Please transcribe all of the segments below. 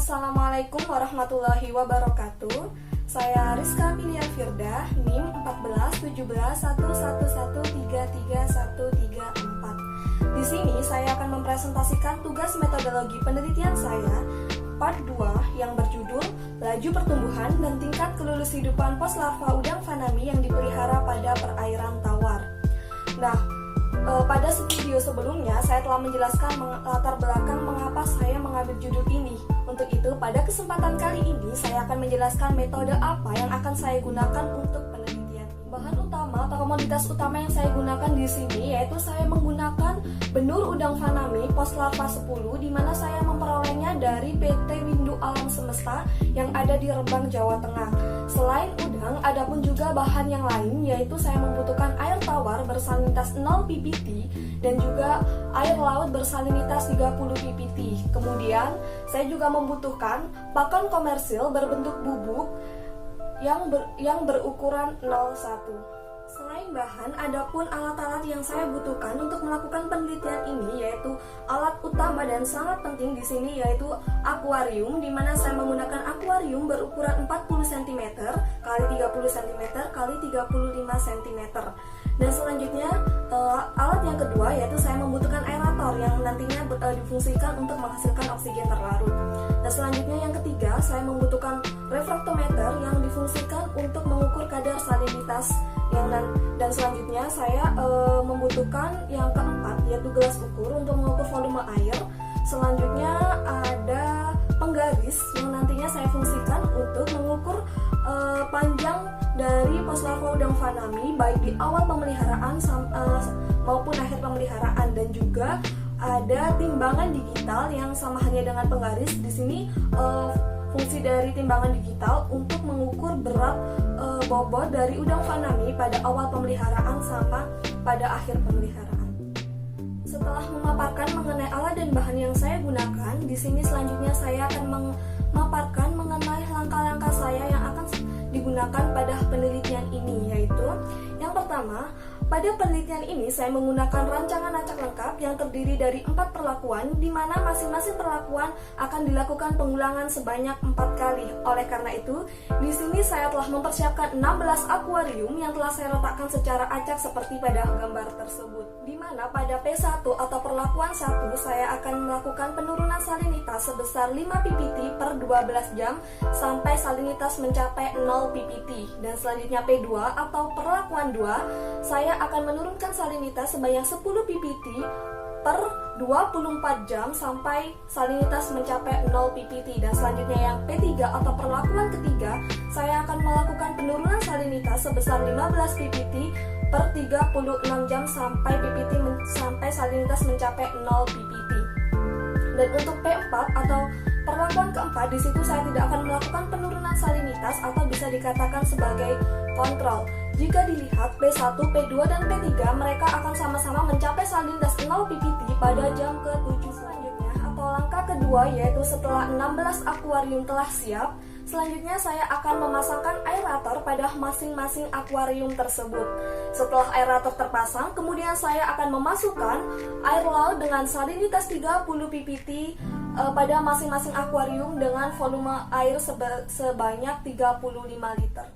Assalamualaikum warahmatullahi wabarakatuh. Saya Rizka Pilia Firda, NIM 141711133134. Di sini saya akan mempresentasikan tugas metodologi penelitian saya part 2 yang berjudul Laju Pertumbuhan dan Tingkat Kelulus Hidupan Pos Larva Udang Fanami yang dipelihara pada perairan tawar. Pada video sebelumnya saya telah menjelaskan latar belakang mengapa saya mengambil judul ini. Untuk itu, pada kesempatan kali ini saya akan menjelaskan metode apa yang akan saya gunakan untuk penelitian. Bahan utama atau komoditas utama yang saya gunakan di sini yaitu saya menggunakan benur udang fanami pos larva 10, di mana saya memperolehnya dari PT Windu Alam Semesta yang ada di Rembang, Jawa Tengah. Selain udang, ada pun juga bahan yang lain, yaitu saya membutuhkan air tawar bersalinitas 0 ppt dan juga air laut bersalinitas 30 ppt. Kemudian, saya juga membutuhkan pakan komersil berbentuk bubuk yang berukuran 01. Selain bahan, ada pun alat-alat yang saya butuhkan untuk melakukan penelitian ini, yaitu alat utama dan sangat penting di sini yaitu akuarium, di mana saya menggunakan akuarium berukuran 40 cm kali 30 cm kali 35 cm. Dan selanjutnya alat yang kedua yaitu saya membutuhkan aerator yang nantinya difungsikan untuk menghasilkan oksigen terlarut. Dan selanjutnya yang ketiga, saya membutuhkan refraktometer yang difungsikan untuk mengukur kadar salinitas. Dan selanjutnya saya membutuhkan yang keempat yaitu gelas ukur untuk mengukur volume air. Selanjutnya ada penggaris yang nantinya saya fungsikan untuk mengukur panjang dari pos larva udang fanami baik di awal pemeliharaan maupun akhir pemeliharaan, dan juga ada timbangan digital yang sama halnya dengan penggaris. Di sini fungsi dari timbangan digital untuk mengukur berat bobot dari udang fanami pada awal pemeliharaan sama pada akhir pemeliharaan. Setelah memaparkan mengenai alat dan bahan yang saya gunakan, di sini selanjutnya saya akan memaparkan mengenai langkah-langkah saya yang akan digunakan pada penelitian ini, yaitu yang pertama, pada penelitian ini saya menggunakan rancangan acak lengkap yang terdiri dari 4 perlakuan, di mana masing-masing perlakuan akan dilakukan pengulangan sebanyak 4 kali. Oleh karena itu, di sini saya telah mempersiapkan 16 akuarium yang telah saya letakkan secara acak seperti pada gambar tersebut. Di mana pada P1 atau perlakuan 1 saya akan melakukan penurunan salinitas sebesar 5 ppt per 12 jam sampai salinitas mencapai 0 ppt. Dan selanjutnya P2 atau perlakuan 2, saya akan menurunkan salinitas sebanyak 10 ppt per 24 jam sampai salinitas mencapai 0 ppt. Dan selanjutnya yang P3 atau perlakuan ketiga, saya akan melakukan penurunan salinitas sebesar 15 ppt per 36 jam sampai salinitas mencapai 0 ppt. Dan untuk P4 atau perlakuan keempat, di situ saya tidak akan melakukan penurunan salinitas atau bisa dikatakan sebagai kontrol. Jika dilihat P1, P2, dan P3, mereka akan sama-sama mencapai salinitas 0 ppt pada jam ke-7 selanjutnya. Atau langkah kedua, yaitu setelah 16 akuarium telah siap, selanjutnya saya akan memasangkan aerator pada masing-masing akuarium tersebut. Setelah aerator terpasang, kemudian saya akan memasukkan air laut dengan salinitas 30 ppt pada masing-masing akuarium dengan volume air sebanyak 35 liter.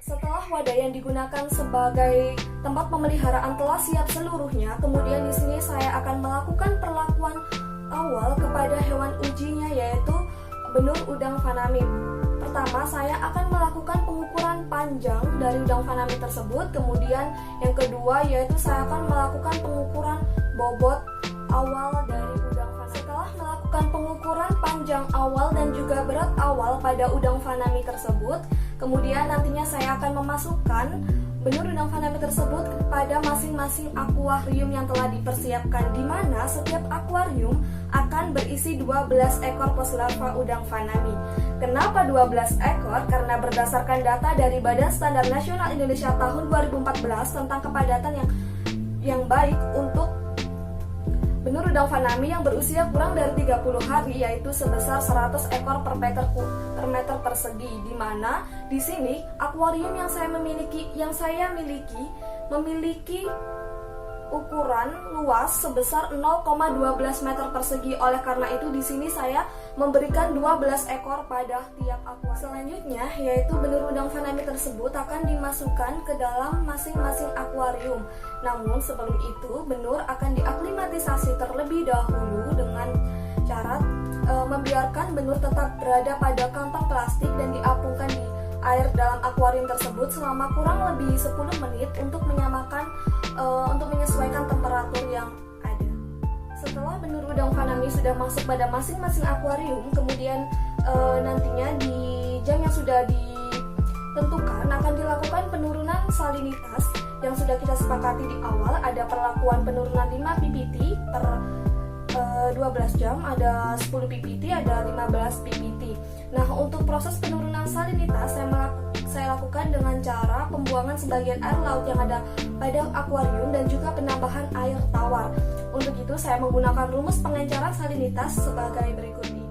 Setelah wadah yang digunakan sebagai tempat pemeliharaan telah siap seluruhnya, kemudian di sini saya akan melakukan perlakuan awal kepada hewan ujinya, yaitu benur udang fanami. Pertama, saya akan melakukan pengukuran panjang dari udang fanami tersebut. Kemudian yang kedua yaitu saya akan melakukan pengukuran bobot awal dari udang fanami. Setelah melakukan pengukuran panjang awal dan juga berat awal pada udang fanami tersebut, kemudian nantinya saya akan memasukkan benur udang fanami tersebut pada masing-masing akuarium yang telah dipersiapkan, di mana setiap akuarium akan berisi 12 ekor pos larva udang fanami. Kenapa 12 ekor? Karena berdasarkan data dari Badan Standar Nasional Indonesia tahun 2014 tentang kepadatan yang baik untuk benur udang fanami yang berusia kurang dari 30 hari, yaitu sebesar 100 ekor per meter persegi, di mana di sini akuarium yang saya miliki memiliki ukuran luas sebesar 0,12 meter persegi. Oleh karena itu di sini saya memberikan 12 ekor pada tiap akuarium. Selanjutnya, yaitu benur udang faname tersebut akan dimasukkan ke dalam masing-masing akuarium. Namun sebelum itu, benur akan diaklimatisasi terlebih dahulu dengan cara membiarkan benur tetap berada pada kantong plastik dan diapungkan di air dalam akuarium tersebut selama kurang lebih 10 menit untuk menyesuaikan temperatur yang ada. Setelah benur udang faname sudah masuk pada masing-masing akuarium, kemudian nantinya di jam yang sudah ditentukan akan dilakukan penurunan salinitas yang sudah kita sepakati di awal. Ada perlakuan penurunan 5 ppt per 12 jam, ada 10 ppt, ada 15 ppt. Nah, untuk proses penurunan salinitas saya lakukan dengan cara pembuangan sebagian air laut yang ada pada akuarium dan juga penambahan air tawar. Untuk itu saya menggunakan rumus pengencaran salinitas sebagai berikut ini.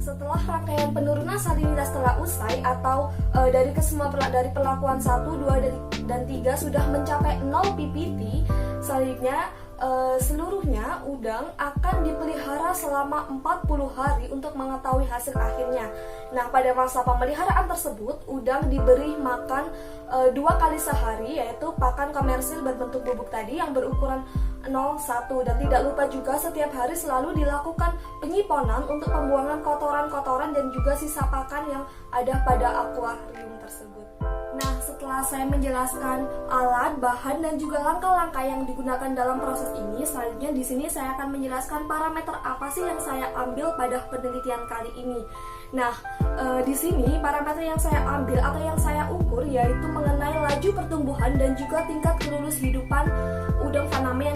Setelah rangkaian penurunan salinitas telah usai atau dari perlakuan 1, 2, dan 3 sudah mencapai 0 ppt, selanjutnya seluruhnya udang akan dipelihara selama 40 hari untuk mengetahui hasil akhirnya. Nah, pada masa pemeliharaan tersebut, udang diberi makan 2 kali sehari, yaitu pakan komersil berbentuk bubuk tadi yang berukuran 0,1, dan tidak lupa juga setiap hari selalu dilakukan penyiponan untuk pembuangan kotoran-kotoran dan juga sisa pakan yang ada pada akuarium tersebut. Nah, setelah saya menjelaskan alat, bahan, dan juga langkah-langkah yang digunakan dalam proses ini, selanjutnya di sini saya akan menjelaskan parameter apa sih yang saya ambil pada penelitian kali ini. Nah, di sini parameter yang saya ambil atau yang saya ukur yaitu mengenai laju pertumbuhan dan juga tingkat kelulus hidupan udang faname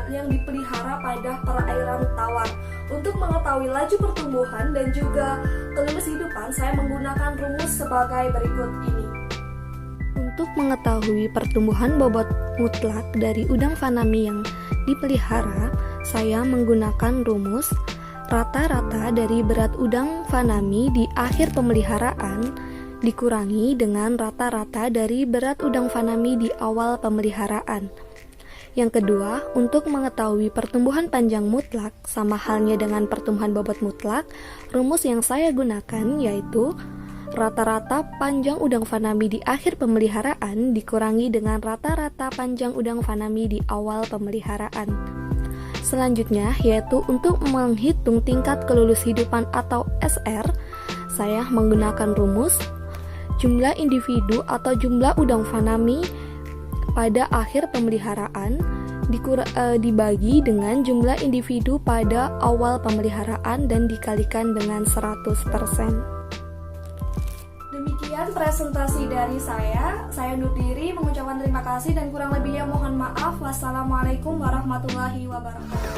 yang dipelihara pada perairan tawar. Untuk mengetahui laju pertumbuhan dan juga kelulus hidupan, saya menggunakan rumus sebagai berikut ini. Untuk mengetahui pertumbuhan bobot mutlak dari udang faname yang dipelihara, saya menggunakan rumus rata-rata dari berat udang faname di akhir pemeliharaan dikurangi dengan rata-rata dari berat udang faname di awal pemeliharaan. Yang kedua, untuk mengetahui pertumbuhan panjang mutlak sama halnya dengan pertumbuhan bobot mutlak, rumus yang saya gunakan yaitu rata-rata panjang udang faname di akhir pemeliharaan dikurangi dengan rata-rata panjang udang faname di awal pemeliharaan. Selanjutnya, yaitu untuk menghitung tingkat kelulus hidupan atau SR, saya menggunakan rumus jumlah individu atau jumlah udang faname pada akhir pemeliharaan dibagi dengan jumlah individu pada awal pemeliharaan dan dikalikan dengan 100%. Demikian presentasi dari saya undur diri, mengucapkan terima kasih dan kurang lebihnya mohon maaf. Wassalamualaikum warahmatullahi wabarakatuh.